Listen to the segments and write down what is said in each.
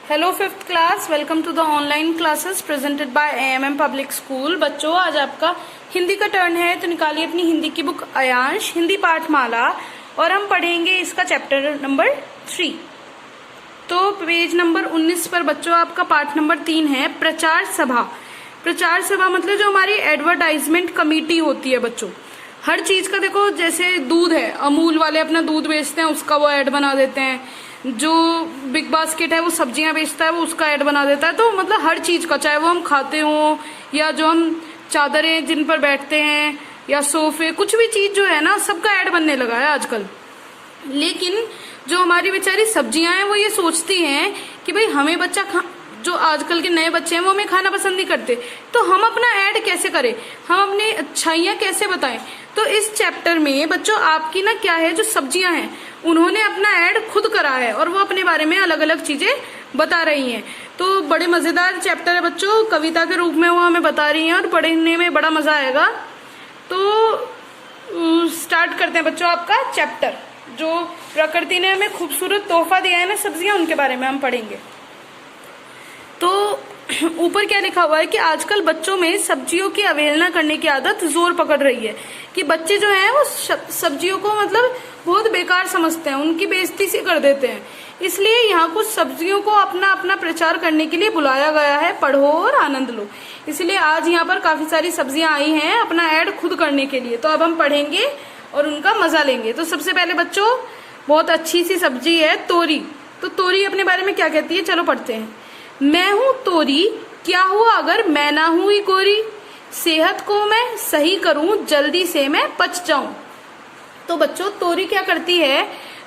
Hello fifth class, welcome to the online classes presented by AMM public school. बच्चों, आज आपका हिंदी का turn है, तो निकालिए अपनी हिंदी की बुक अयांश हिंदी पाठमाला और हम पढ़ेंगे इसका चैप्टर नंबर 3। तो पेज नंबर 19 पर बच्चों आपका पाठ नंबर 3 है प्रचार सभा। प्रचार सभा मतलब जो हमारी एडवर्टाइजमेंट कमेटी होती है बच्चों, हर चीज का देखो, जैसे दूध है, अमूल वाले अपना दूध बेचते हैं, उसका वो ऐड बना देते हैं। जो बिग बास्केट है वो सब्जियां बेचता है, वो उसका ऐड बना देता है। तो मतलब हर चीज का, चाहे वो हम खाते हो या जो हम चादरें जिन पर बैठते हैं या सोफे, कुछ भी चीज जो है ना, सबका ऐड बनने लगा है आजकल। लेकिन जो हमारी बेचारी सब्जियां हैं वो ये सोचती हैं कि भाई हमें जो आजकल के नए बच्चे हैं वो हमें खाना पसंद नहीं करते, तो हम अपना ऐड कैसे करें, हम अपनी अच्छाइयां कैसे बताएं। तो इस चैप्टर में बच्चों आपकी ना क्या है, जो सब्जियां हैं उन्होंने अपना ऐड खुद करा है और वो अपने बारे में अलग अलग चीजें बता रही हैं। तो बड़े मजेदार चैप्टर है बच्चों, कविता के रूप में वो हमें बता रही हैं और पढ़ने में बड़ा मजा आएगा। तो स्टार्ट करते हैं बच्चों आपका चैप्टर। जो प्रकृति ने हमें खूबसूरत तोहफा दिया है ना, सब्जियां, उनके बारे में हम पढ़ेंगे। तो ऊपर क्या लिखा हुआ है कि आजकल बच्चों में सब्जियों की अवहेलना करने की आदत जोर पकड़ रही है, कि बच्चे जो हैं वो सब्जियों को मतलब बहुत बेकार समझते हैं, उनकी बेइज्जती सी कर देते हैं। इसलिए यहाँ कुछ सब्जियों को अपना अपना प्रचार करने के लिए बुलाया गया है, पढ़ो और आनंद लो। इसलिए आज यहाँ पर काफी सारी सब्जियां आई हैं अपना ऐड खुद करने के लिए। तो अब हम पढ़ेंगे और उनका मजा लेंगे। तो सबसे पहले बच्चों बहुत अच्छी सी सब्जी है तोरी। तो तोरी अपने बारे में क्या कहती है, चलो पढ़ते हैं। मैं हूँ तोरी, क्या हुआ अगर मैं ना हुई गोरी, सेहत को मैं सही करूं, जल्दी से मैं पच जाऊं। तो बच्चों तोरी क्या करती है,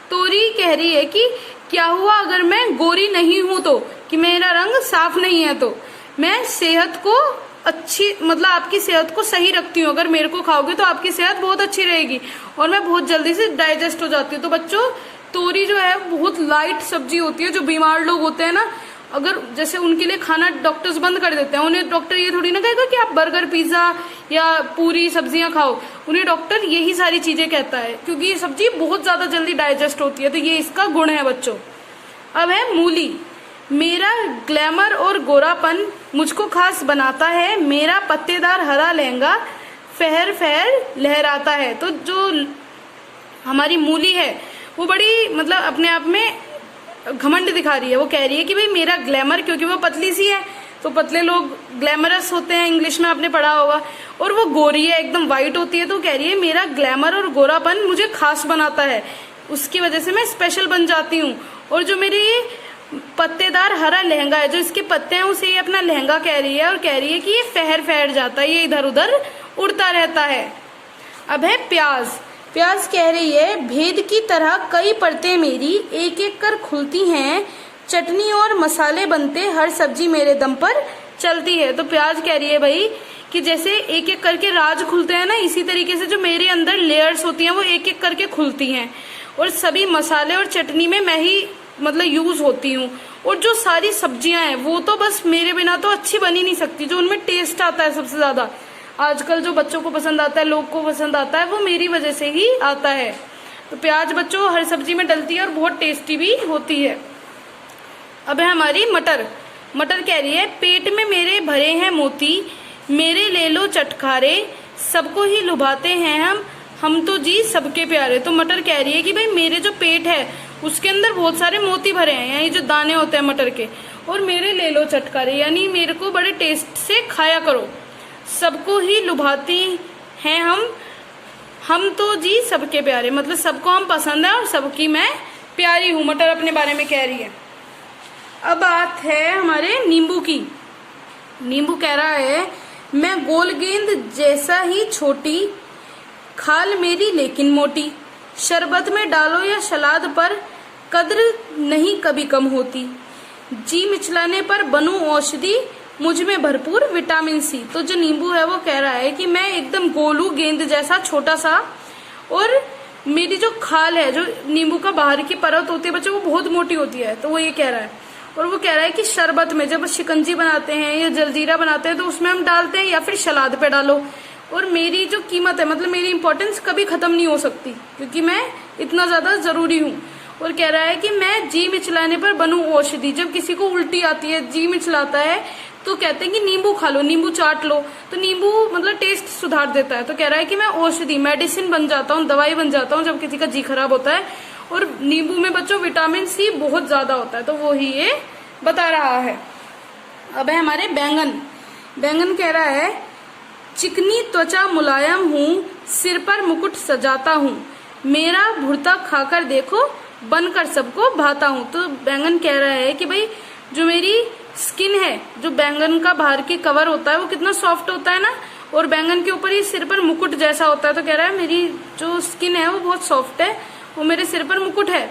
तोरी कह रही है कि क्या हुआ अगर मैं गोरी नहीं हूं, तो कि मेरा रंग साफ नहीं है, तो मैं सेहत को अच्छी, मतलब आपकी सेहत को सही रखती हूँ। अगर मेरे को खाओगे तो आपकी सेहत बहुत अच्छी रहेगी और मैं बहुत जल्दी से डाइजेस्ट हो जाती हूँ। तो बच्चों तोरी जो है बहुत लाइट सब्जी होती है। जो बीमार लोग होते हैं ना, अगर जैसे उनके लिए खाना डॉक्टर्स बंद कर देते हैं, उन्हें डॉक्टर ये थोड़ी ना कहेगा कि आप बर्गर पिज्जा या पूरी सब्जियां खाओ, उन्हें डॉक्टर यही सारी चीजें कहता है, क्योंकि ये सब्जी बहुत ज्यादा जल्दी डाइजेस्ट होती है। तो ये इसका गुण है बच्चों। अब है मूली। मेरा ग्लैमर और गोरापन मुझको खास बनाता है, मेरा पत्तेदार हरा लहंगा फहर फहर लहराता है। तो जो हमारी मूली है वो बड़ी मतलब अपने आप में घमंड दिखा रही है। वो कह रही है कि भाई मेरा ग्लैमर, क्योंकि वो पतली सी है, तो पतले लोग ग्लैमरस होते हैं, इंग्लिश में आपने पढ़ा होगा। और वो गोरी है, एकदम वाइट होती है, तो कह रही है मेरा ग्लैमर और गोरापन मुझे खास बनाता है, उसकी वजह से मैं स्पेशल बन जाती हूँ। और जो मेरी पत्तेदार हरा लहंगा है, जो इसके पत्ते हैं, उसे ये अपना लहंगा कह रही है और कह रही है कि ये फहर फहर जाता है, ये इधर उधर उड़ता रहता है। अब है प्याज। प्याज कह रही है भेद की तरह कई परतें मेरी एक एक कर खुलती हैं, चटनी और मसाले बनते हर सब्जी मेरे दम पर चलती है। तो प्याज कह रही है भाई कि जैसे एक एक करके राज खुलते हैं ना, इसी तरीके से जो मेरे अंदर लेयर्स होती हैं वो एक एक करके खुलती हैं, और सभी मसाले और चटनी में मैं ही मतलब यूज होती हूँ। और जो सारी सब्जियां हैं वो तो बस मेरे बिना तो अच्छी बन ही नहीं सकती। जो उनमें टेस्ट आता है सबसे ज्यादा, आजकल जो बच्चों को पसंद आता है, लोग को पसंद आता है, वो मेरी वजह से ही आता है। तो प्याज बच्चों हर सब्जी में डलती है और बहुत टेस्टी भी होती है। अब है हमारी मटर। मटर कह रही है पेट में मेरे भरे हैं मोती, मेरे ले लो चटखारे, सबको ही लुभाते हैं हम तो जी सबके प्यारे। तो मटर कह रही है कि भाई मेरे जो पेट है उसके अंदर बहुत सारे मोती भरे हैं, यानी जो दाने होते हैं मटर के, और मेरे ले लो चटखारे, यानी मेरे को बड़े टेस्ट से खाया करो। सबको ही लुभाती हैं हम तो जी सबके प्यारे, मतलब सबको हम पसंद है और सबकी मैं प्यारी हूँ, मटर अपने बारे में कह रही है। अब बात है हमारे नींबू की। नींबू कह रहा है मैं गोल गेंद जैसा ही छोटी, खाल मेरी लेकिन मोटी, शरबत में डालो या सलाद पर कद्र नहीं कभी कम होती, जी मिचलाने पर बनूं औषधि, मुझ में भरपूर विटामिन सी। तो जो नींबू है वो कह रहा है कि मैं एकदम गोलू गेंद जैसा छोटा सा, और मेरी जो खाल है, जो नींबू का बाहर की परत होती है बच्चों, वो बहुत मोटी होती है। तो वो ये कह रहा है, और वो कह रहा है कि शरबत में जब शिकंजी बनाते हैं या जलजीरा बनाते हैं तो उसमें हम डालते हैं, या फिर सलाद पे डालो। और मेरी जो कीमत है, मतलब मेरी इंपॉर्टेंस कभी खत्म नहीं हो सकती, क्योंकि मैं इतना ज्यादा जरूरी हूँ। और कह रहा है कि मैं जी मिचलाने पर बनूं औषधि। जब किसी को उल्टी आती है, जी मिचलाता है, तो कहते हैं कि नींबू खा लो, नींबू चाट लो, तो नींबू मतलब टेस्ट सुधार देता है। तो कह रहा है कि मैं औषधि, मेडिसिन बन जाता हूँ, दवाई बन जाता हूँ जब किसी का जी खराब होता है। और नींबू में बच्चों विटामिन सी बहुत ज्यादा होता है, तो वो ही ये बता रहा है। अब है हमारे बैंगन। बैंगन कह रहा है चिकनी त्वचा मुलायम हूँ, सिर पर मुकुट सजाता हूँ, मेरा भुर्ता खाकर देखो, बनकर सबको भाता हूँ। तो बैंगन कह रहा है कि भाई जो मेरी स्किन है, जो बैंगन का बाहर की कवर होता है वो कितना सॉफ्ट होता है ना, और बैंगन के ऊपर ही सिर पर मुकुट जैसा होता है। तो कह रहा है मेरी जो स्किन है वो बहुत सॉफ्ट है, वो मेरे सिर पर मुकुट है,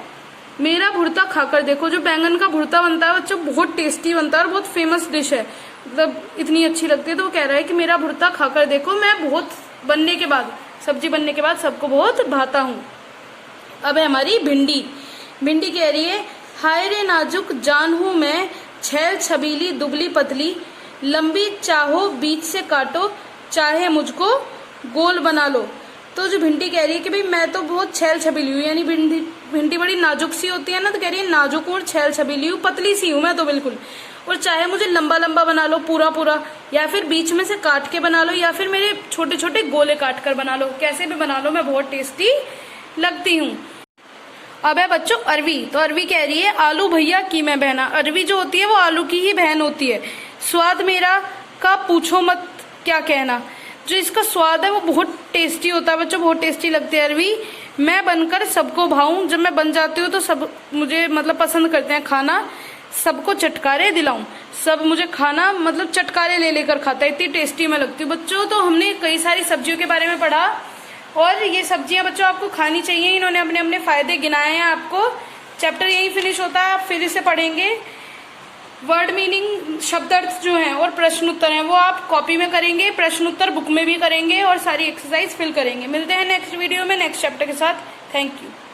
मेरा भुर्ता खाकर देखो। जो बैंगन का भुर्ता बनता है बच्चों बहुत टेस्टी बनता है और बहुत फेमस डिश है, मतलब इतनी अच्छी लगती है। तो वो कह रहा है कि मेरा भुर्ता खाकर देखो, मैं बहुत बनने के बाद, सब्जी बनने के बाद सबको बहुत भाता हूँ। अब है हमारी भिंडी। भिंडी कह रही है हाय रे नाजुक जान हूं मैं, छैल छबीली दुबली पतली, लंबी चाहो बीच से काटो, चाहे मुझको गोल बना लो। तो जो भिंडी कह रही है कि भाई मैं तो बहुत छैल छबीली हूँ, यानी भिंडी बड़ी नाजुक सी होती है ना, तो कह रही है नाजुक हूँ और छैल छबीली हूँ, पतली सी हूँ मैं तो बिल्कुल, और चाहे मुझे लंबा लंबा बना लो पूरा पूरा, या फिर बीच में से काट के बना लो, या फिर मेरे छोटे छोटे गोले काट कर बना लो, कैसे भी बना लो, मैं बहुत टेस्टी लगती हूँ। अब है बच्चों अरवी। तो अरवी कह रही है आलू भैया की मैं बहना। अरवी जो होती है वो आलू की ही बहन होती है। स्वाद मेरा का पूछो मत क्या कहना। जो इसका स्वाद है वो बहुत टेस्टी होता है बच्चों, बहुत टेस्टी लगती है अरवी। मैं बनकर सबको भाऊं, जब मैं बन जाती हूँ तो सब मुझे मतलब पसंद करते हैं खाना, सबको चटकारे दिलाऊं, सब मुझे खाना मतलब चटकारे ले लेकर खाता है, इतनी टेस्टी मैं लगती हूँ बच्चों। तो हमने कई सारी सब्जियों के बारे में पढ़ा, और ये सब्जियां बच्चों आपको खानी चाहिए, इन्होंने अपने अपने फायदे गिनाए हैं आपको। चैप्टर यही फिनिश होता है, आप फिर इसे पढ़ेंगे। वर्ड मीनिंग, शब्द अर्थ जो है और प्रश्न उत्तर है वो आप कॉपी में करेंगे, प्रश्न उत्तर बुक में भी करेंगे, और सारी एक्सरसाइज फिल करेंगे। मिलते हैं नेक्स्ट वीडियो में नेक्स्ट चैप्टर के साथ। Thank you.